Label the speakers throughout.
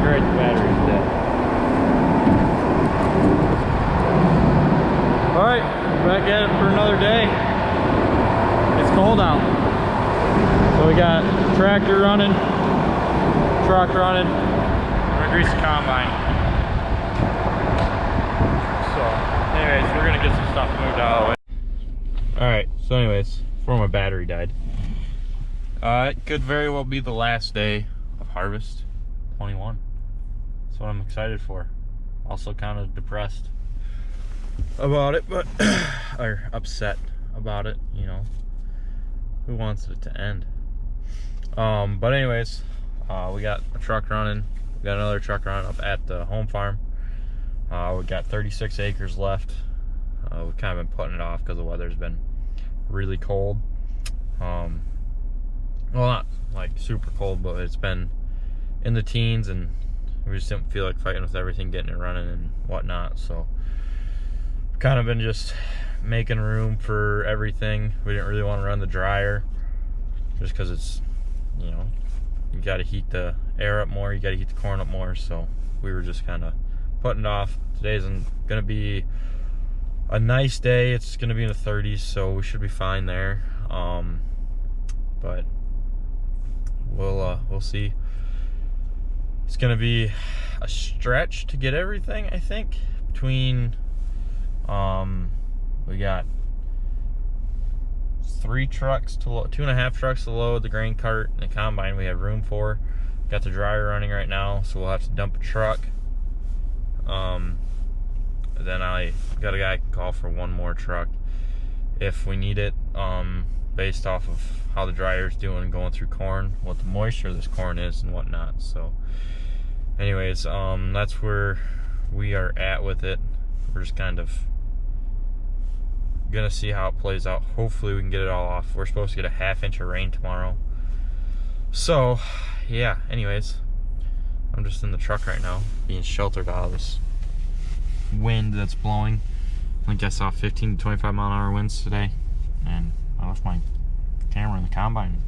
Speaker 1: great the battery's dead. Alright, back at it for another day. It's cold out. So we got tractor running, truck running. I'm gonna grease the combine. So, anyways, we're gonna get some stuff moved out of the way. Alright, so anyways, before my battery died. It could very well be the last day of Harvest 21. That's what I'm excited for. Also kind of depressed about it, but or upset about it, you know. Who wants it to end? But anyways, we got a truck running. We got another truck running up at the home farm. We got 36 acres left. We've kind of been putting it off because the weather's been really cold. Well, not like super cold, but it's been in the teens, and we just didn't feel like fighting with everything, getting it running and whatnot. So we've kind of been just making room for everything. We didn't really want to run the dryer just because it's, you know, you got to heat the air up more, you got to heat the corn up more. So we were just kind of putting it off. Today's gonna be a nice day. It's gonna be in the 30s, so we should be fine there. But we'll see. It's gonna be a stretch to get everything, I think. Between we got 3 trucks to load, 2.5 trucks to load, the grain cart and the combine we have room for. Got the dryer running right now, so we'll have to dump a truck. Then I got a guy I can call for one more truck if we need it, based off of how the dryer's doing, going through corn, what the moisture of this corn is and whatnot. So anyways, that's where we are at with it. We're just kind of gonna see how it plays out. Hopefully we can get it all off. We're supposed to get a 1/2 inch of rain tomorrow. So yeah, anyways, I'm just in the truck right now, being sheltered out of this wind that's blowing. I think I saw 15 to 25 mile an hour winds today, and I left my camera in the combine.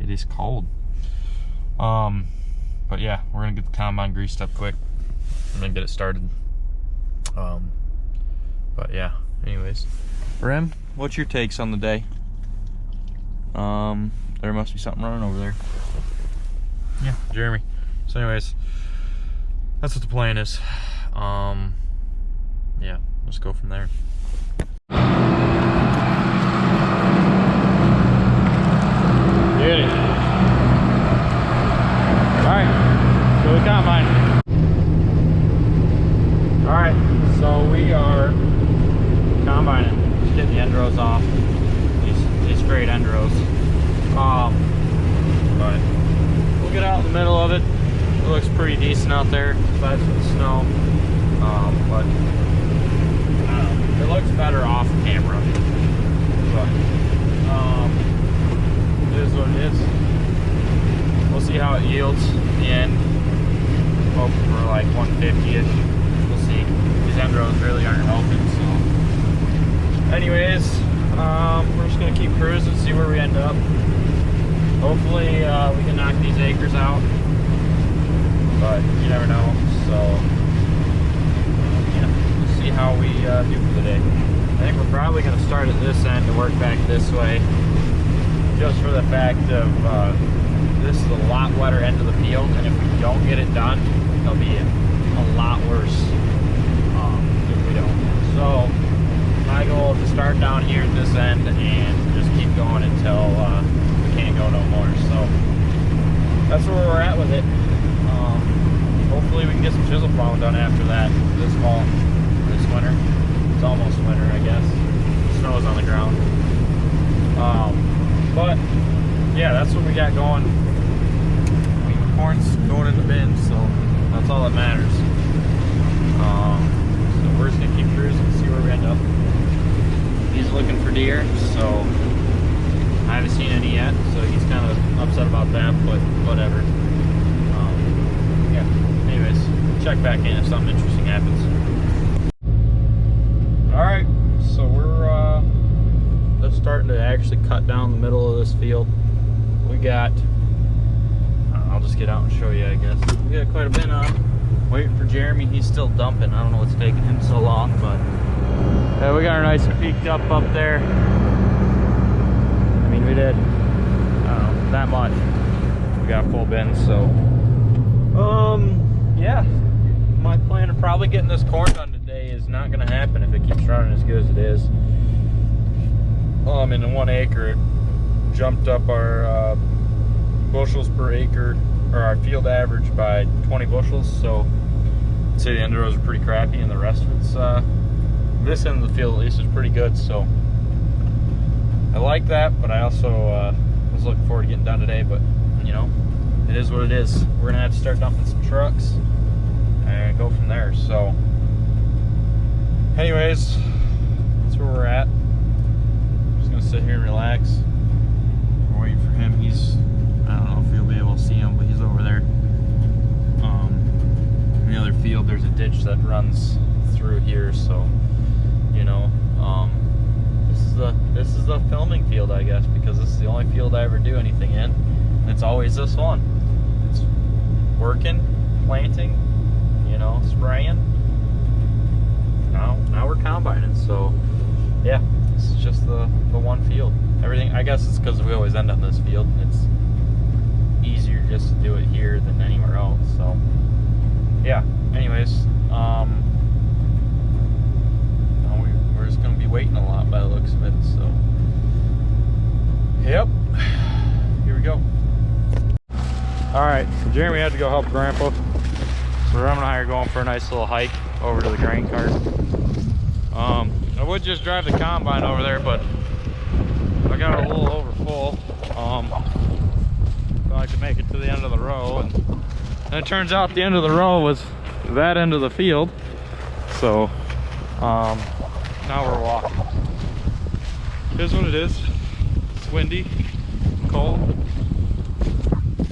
Speaker 1: It is cold. But yeah, we're gonna get the combine greased up quick and then get it started. But yeah, anyways, Rem, what's your takes on the day? There must be something running over there. Yeah, Jeremy. So anyways, that's what the plan is. Yeah, let's go from there. Get it. Alright, so the combine. Alright, so we are combining, just getting the end rows off. These great end rows. But we'll get out in the middle of it. It looks pretty decent out there, besides for the snow. But it looks better off camera. But it is what it is. We'll see how it yields in the end. Hoping for like 150-ish. We'll see. These end rows really aren't helping. So anyways, we're just gonna keep cruising, see where we end up. Hopefully we can knock these acres out, but you never know. So yeah, we'll see how we do for the day. I think we're probably going to start at this end and work back this way, just for the fact of this is a lot wetter end of the field, and if we don't get it done, it'll be a lot worse if we don't. So my goal is to start down here at this end and just keep going until we can't go no more. So that's where we're at with it. Hopefully we can get some chisel plowing done after that this fall, this winter. It's almost winter, I guess. Snow's on the ground. But yeah, that's what we got going. I mean, the corn's going in the bin, so that's all that matters. So we're just gonna keep cruising and see where we end up. He's looking for deer, so I haven't seen any yet, so he's kind of upset about that, but whatever. Yeah, anyways, check back in if something interesting happens. Alright, so we're just starting to actually cut down the middle of this field. We got, I'll just get out and show you, I guess. We got quite a bit on. Waiting for Jeremy. He's still dumping. I don't know what's taking him so long, but yeah, we got our nice peaked up there. I mean, we did, I don't know, that much. We got full bins, so yeah. My plan of probably getting this corn done today is not going to happen if it keeps running as good as it is. In 1 acre, it jumped up our bushels per acre, or our field average, by 20 bushels. So I'd say the end rows are pretty crappy, and the rest of it's this end of the field at least is pretty good. So I like that, but I also was looking forward to getting done today. But you know, it is what it is. We're gonna have to start dumping some trucks and go from there. So anyways, that's where we're at. Just gonna sit here and relax. We're waiting for him. He's, I don't know if you'll be able to see him, but he's over there. In the other field, there's a ditch that runs through here, so you know, this is the filming field, I guess, because this is the only field I ever do anything in. And it's always this one. It's working, planting, you know, spraying. Now we're combining, so yeah, this is just the one field. Everything, I guess it's because we always end on this field, and it's easier just to do it here than anywhere else. So yeah, anyways, we're just gonna be waiting a lot by the looks of it. So yep, here we go. All right, so Jeremy had to go help Grandpa, so Ram and I are going for a nice little hike over to the grain cart. I would just drive the combine over there, but I got it a little over full. So I could make it to the end of the row, and it turns out the end of the row was that end of the field. So now we're walking. Here's what it is. It's windy, cold.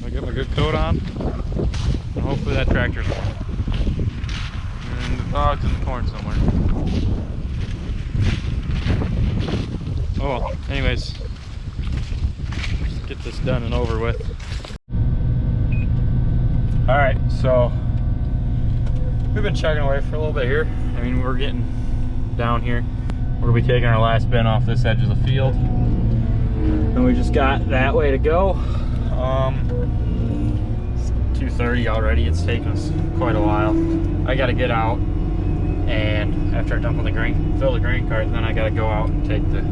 Speaker 1: I get my good coat on, and hopefully that tractor's on. And the dog's in the corn somewhere. Oh well, anyways, let's get this done and over with. All right, so we've been chugging away for a little bit here. I mean, we're getting down here. We're gonna be taking our last bin off this edge of the field, and we just got that way to go. It's 2:30 already. It's taken us quite a while. I gotta get out, and after I dump on the grain, fill the grain cart, then I gotta go out and take the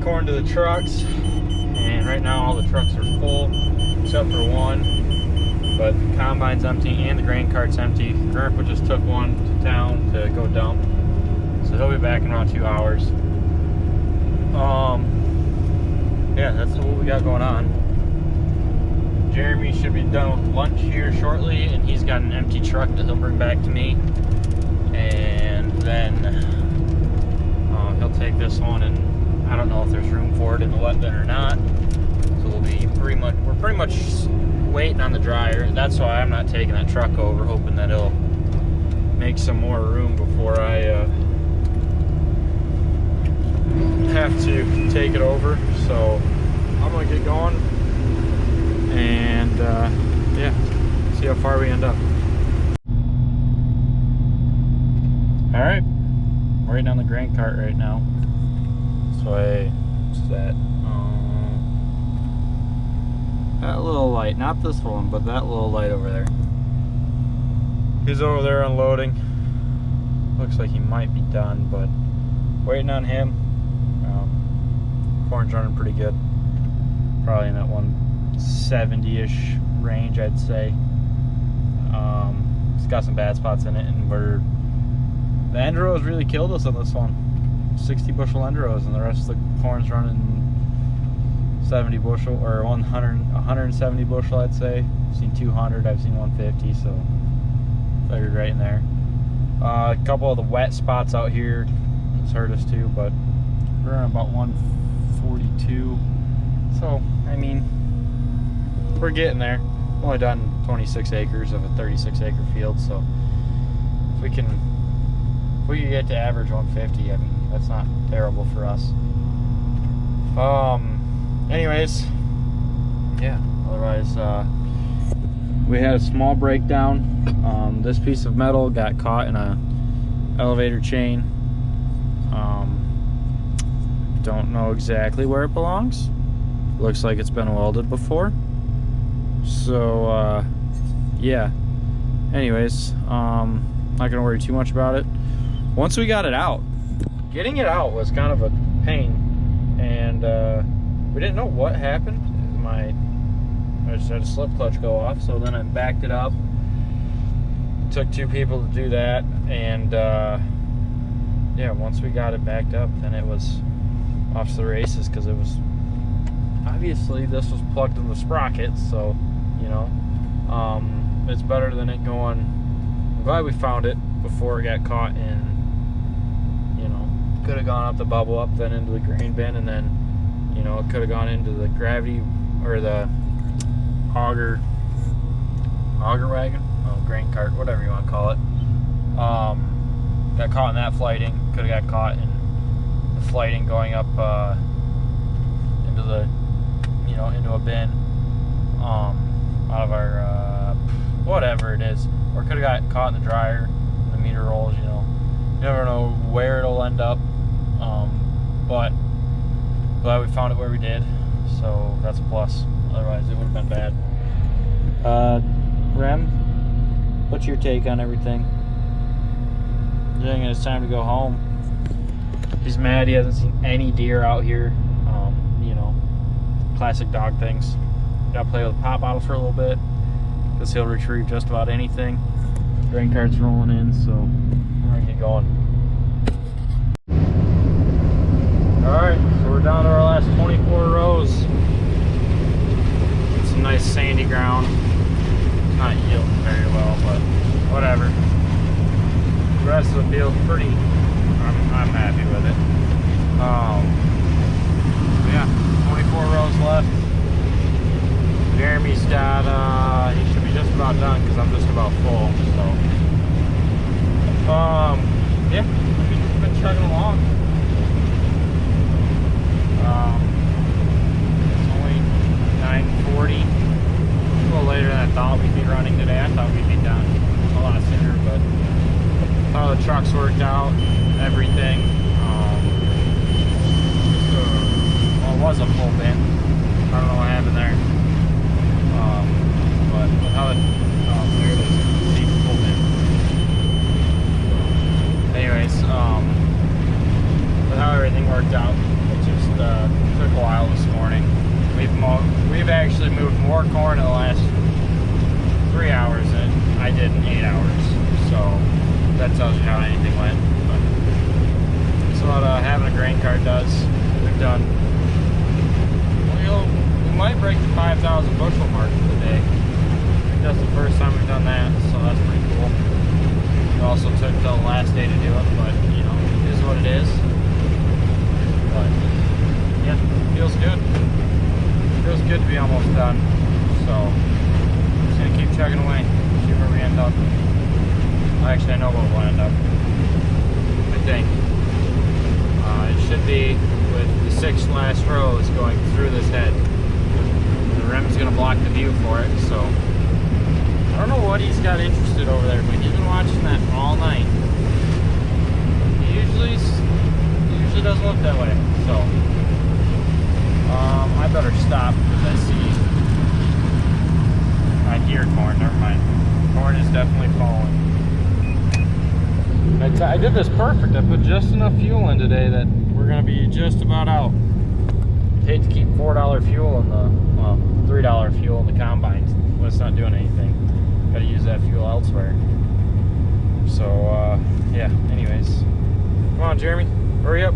Speaker 1: corn to the trucks. And right now all the trucks are full except for one, but the combine's empty and the grain cart's empty. Grandpa just took one to town to go dump, so he'll be back in around 2 hours. Yeah, that's what we got going on. Jeremy should be done with lunch here shortly, and he's got an empty truck that he'll bring back to me, and then he'll take this one, and I don't know if there's room for it in the wet bin or not, so we're pretty much waiting on the dryer. That's why I'm not taking that truck over, hoping that it'll make some more room before I have to take it over. So I'm gonna get going, and yeah, see how far we end up. All right, we're waiting on the grain cart right now. So what's that? That little light, not this one, but that little light over there. He's over there unloading. Looks like he might be done, but waiting on him. Corn's running pretty good. Probably in that 170-ish range, I'd say. It's got some bad spots in it, and the end rows really killed us on this one. 60 bushel end rows, and the rest of the corn's running 70 bushel, or 170 bushel, I'd say. I've seen 200, I've seen 150, so figured right in there. A couple of the wet spots out here has hurt us too, but we're on about 142. So, I mean, we're getting there. Only done 26 acres of a 36 acre field, so if we can get to average 150, I mean, that's not terrible for us. Anyways, yeah,
Speaker 2: Otherwise, we had a small breakdown. This piece of metal got caught in a elevator chain. Don't know exactly where it belongs. Looks like it's been welded before. So yeah, anyways, not gonna worry too much about it. Once we got it out, getting it out was kind of a pain, and we didn't know what happened. I just had a slip clutch go off, so then I backed it up. Took 2 people to do that, and yeah, once we got it backed up, then it was off to the races, because it was obviously, this was plugged in the sprocket, so you know, it's better than it going. I'm glad we found it before it got caught in, you know, could have gone up the bubble up, then into the grain bin, and then, you know, it could have gone into the gravity or the auger wagon, grain cart, whatever you want to call it. Got caught in that flighting. Could have got caught in the flighting going up into the, you know, into a bin, out of our whatever it is, or could have got caught in the dryer, the meter rolls. You know, you never know where it'll end up. But glad we found it where we did, so that's a plus. Otherwise, it would have been bad. Rem, what's your take on everything? I think it's time to go home. He's mad he hasn't seen any deer out here. You know, classic dog things. Gotta play with the pop bottle for a little bit, because he'll retrieve just about anything. Grain cart's rolling in, so we're gonna get going. Alright, so we're down to our last 24 rows. It's some nice sandy ground. It's not yielding very well, but whatever. The rest of the field's pretty. I'm happy with it. Yeah, 24 rows left. Jeremy's got, he should be just about done, because I'm just about full, so. Yeah, we've been chugging along. It's only 9:40. A little later than I thought we'd be running today. I thought we'd be done a lot sooner, but all the trucks worked out, everything. Well, it was a full bin. I don't know what happened there. But how it, there it is, deep full bin. Anyways, but how everything worked out, it just took a while this morning. We've actually moved more corn in the last 3 hours than I did in 8 hours. So that tells you how anything went. But that's what having a grain cart does. We've done. We might break the 5,000 bushel mark today. I think that's the first time we've done that, so that's pretty cool. It also took till the last day to do it, but you know, it is what it is. But yeah, feels good. Feels good to be almost done. So I'm just gonna keep chugging away, see where we end up. Well, actually, I know where we'll end up. I think it should be with the 6 last rows going through this head. The rim's gonna block the view for it, so I don't know what he's got interested over there, but he's been watching that all night. He usually doesn't look that way, so I better stop, because I see, I hear corn. Never mind. Corn is definitely falling. I did this perfect. I put just enough fuel in today that we're gonna be just about out. I'd hate to keep $4 fuel in the, well, $3 fuel in the combines when it's not doing anything. Gotta use that fuel elsewhere. So yeah, anyways, come on Jeremy, hurry up,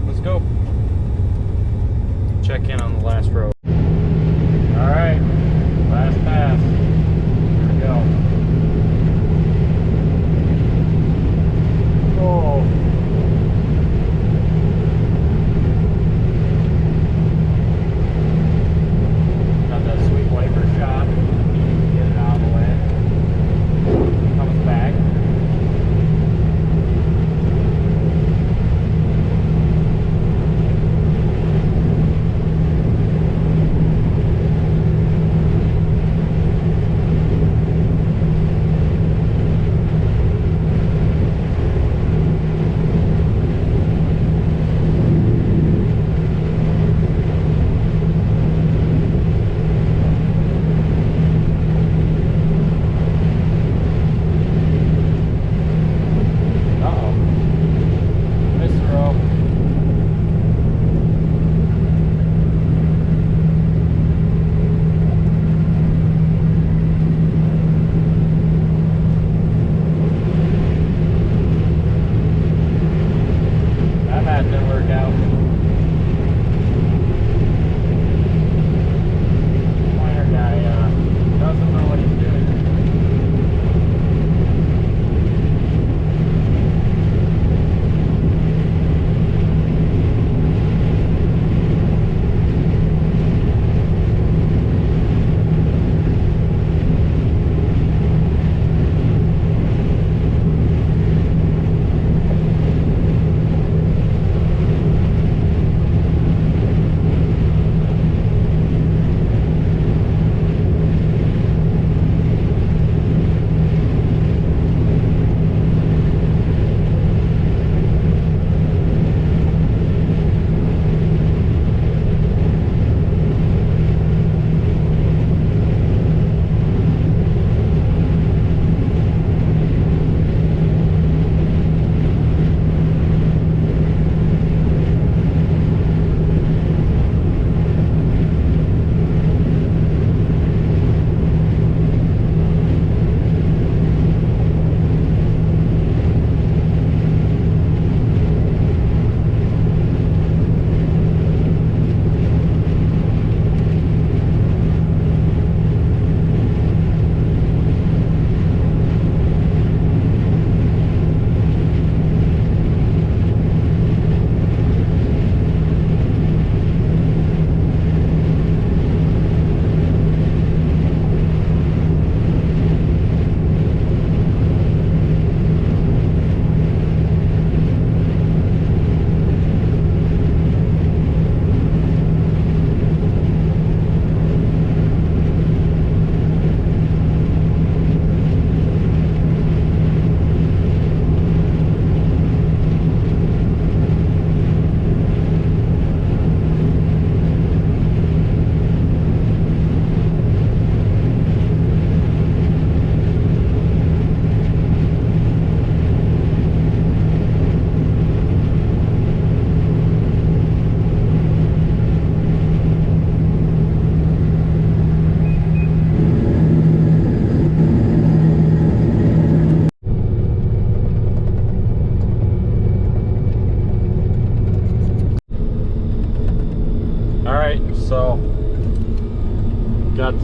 Speaker 2: let's go. Check in on the last row. All right, last pass, here we go. Oh. Got that sweet wiper shot. Get it out of the way. Comes back.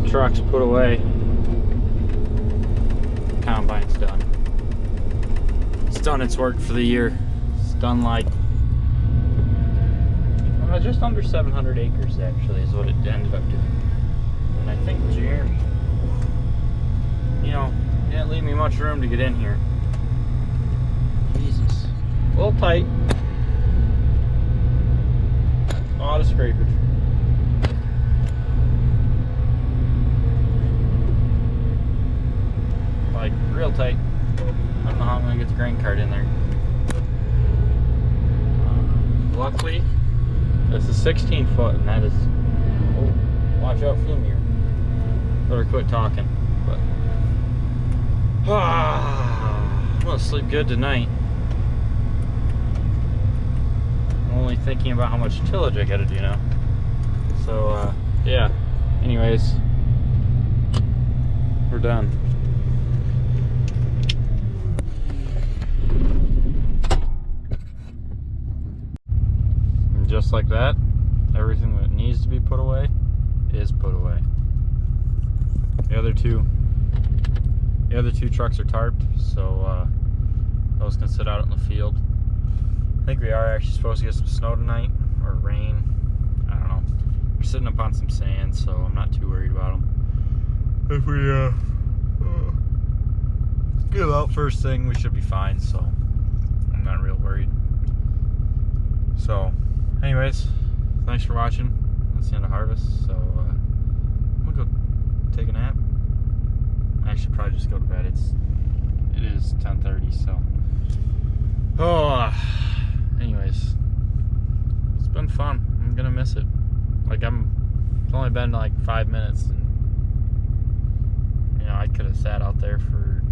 Speaker 2: truck's put away. Combine's done. It's done its work for the year. It's done like just under 700 acres actually is what it ended up doing. And I think Jeremy, you know, didn't leave me much room to get in here. Jesus. A little tight. A lot of scrapage. Like, real tight. I don't know how I'm gonna get the grain cart in there. Luckily, it's a 16 foot, and that is. Oh, watch out, Flumier. Better quit talking. But I'm gonna sleep good tonight. I'm only thinking about how much tillage I gotta do now. So, yeah. Anyways, we're done. And just like that, everything that needs to be put away is put away. The other two trucks are tarped, so those can sit out in the field. I think we are actually supposed to get some snow tonight, or rain. I don't know. We're sitting up on some sand, so I'm not too worried about them. If we get them out first thing, we should be fine, so I'm not real worried. So, anyways, thanks for watching. That's the end of harvest, so I'm gonna go take a nap. I should probably just go to bed. It is 10:30, so. Anyways, it's been fun. I'm gonna miss it. Like it's only been like 5 minutes, and you know I could have sat out there for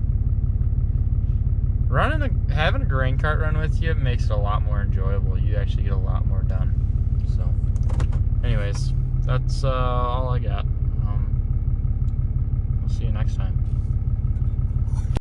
Speaker 2: having a grain cart run with you. It makes it a lot more enjoyable. You actually get a lot more done. So, anyways, that's all I got. I'll see you next time.